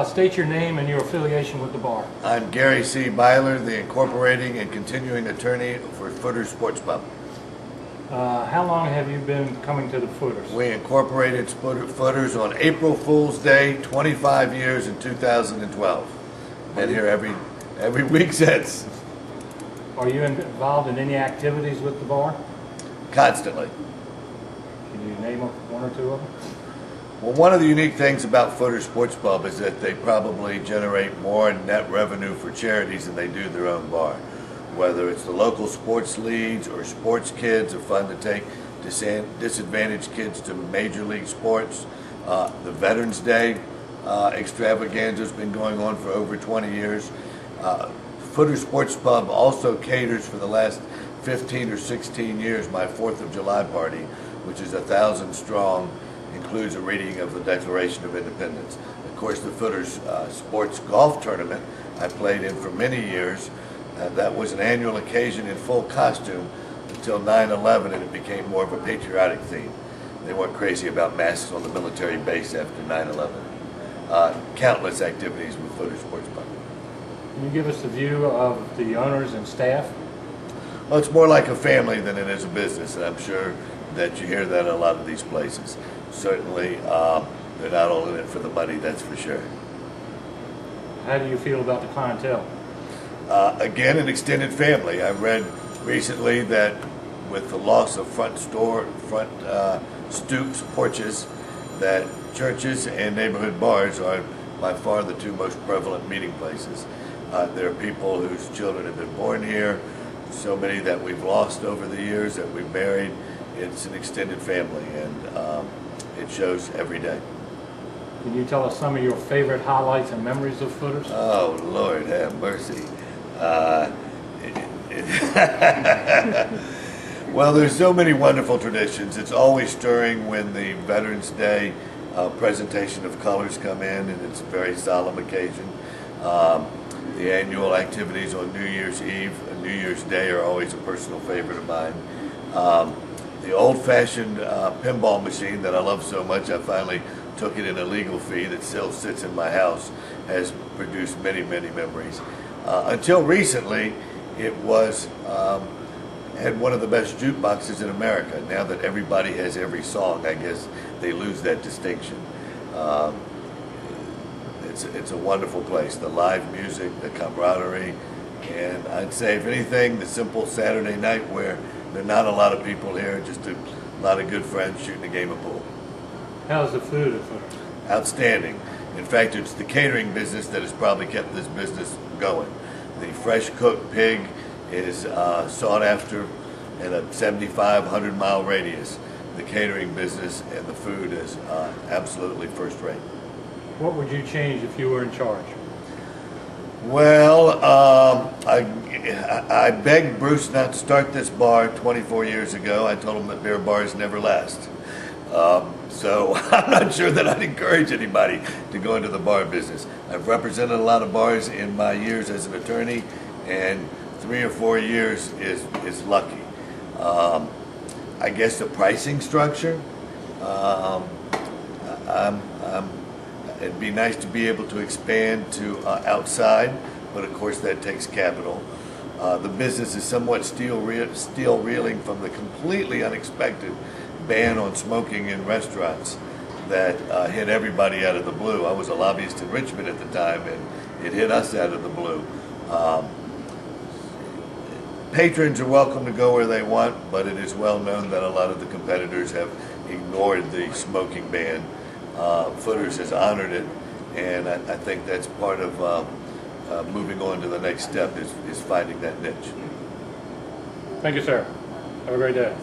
State your name and your affiliation with the bar. I'm Gary C. Byler, the incorporating and continuing attorney for Footers Sports Pub. How long have you been coming to the Footers? We incorporated Footers on April Fool's Day, 25 years in 2012. Been here every week since. Are you involved in any activities with the bar? Constantly. Can you name one or two of them? Well, one of the unique things about Footers Sports Pub is that they probably generate more net revenue for charities than they do their own bar. Whether it's the local sports leagues or sports kids, are fun to take disadvantaged kids to major league sports. The Veterans Day extravaganza has been going on for over 20 years. Footers Sports Pub also caters for the last 15 or 16 years my 4th of July party, which is 1,000 strong, includes a reading of the Declaration of Independence. Of course, the Footers Sports Golf Tournament I played in for many years. That was an annual occasion in full costume until 9/11, and it became more of a patriotic theme. They weren't crazy about masks on the military base after 9/11. Countless activities with Footers Sports Pub. Can you give us a view of the owners and staff? Well, it's more like a family than it is a business, and I'm sure that you hear that in a lot of these places. Certainly, they're not all in it for the money, that's for sure. How do you feel about the clientele? Again, an extended family. I read recently that with the loss of front stoops, porches, that churches and neighborhood bars are by far the two most prevalent meeting places. There are people whose children have been born here, so many that we've lost over the years that we've married. It's an extended family, and it shows every day. Can you tell us some of your favorite highlights and memories of Footers? Oh, Lord have mercy. Well, there's so many wonderful traditions. It's always stirring when the Veterans Day presentation of colors come in, and it's a very solemn occasion. The annual activities on New Year's Eve and New Year's Day are always a personal favorite of mine. The old-fashioned pinball machine that I love so much, I finally took it in a legal fee that still sits in my house, has produced many, many memories. Until recently, it was had one of the best jukeboxes in America. Now that everybody has every song, I guess they lose that distinction. It's a wonderful place. The live music, the camaraderie, and I'd say, if anything, the simple Saturday night where there are not a lot of people here, just a lot of good friends shooting a game of pool. How's the food at Footers? Outstanding. In fact, it's the catering business that has probably kept this business going. The fresh cooked pig is sought after in a 75, 100-mile radius. The catering business and the food is absolutely first rate. What would you change if you were in charge? Well, I begged Bruce not to start this bar 24 years ago. I told him that beer bars never last. So I'm not sure that I'd encourage anybody to go into the bar business. I've represented a lot of bars in my years as an attorney, and 3 or 4 years is lucky. I guess the pricing structure, it'd be nice to be able to expand to outside, but of course that takes capital. The business is somewhat still reeling from the completely unexpected ban on smoking in restaurants that hit everybody out of the blue. I was a lobbyist in Richmond at the time, and it hit us out of the blue. Patrons are welcome to go where they want, but it is well known that a lot of the competitors have ignored the smoking ban. Footers has honored it, and I think that's part of moving on to the next step is finding that niche. Thank you, sir. Have a great day.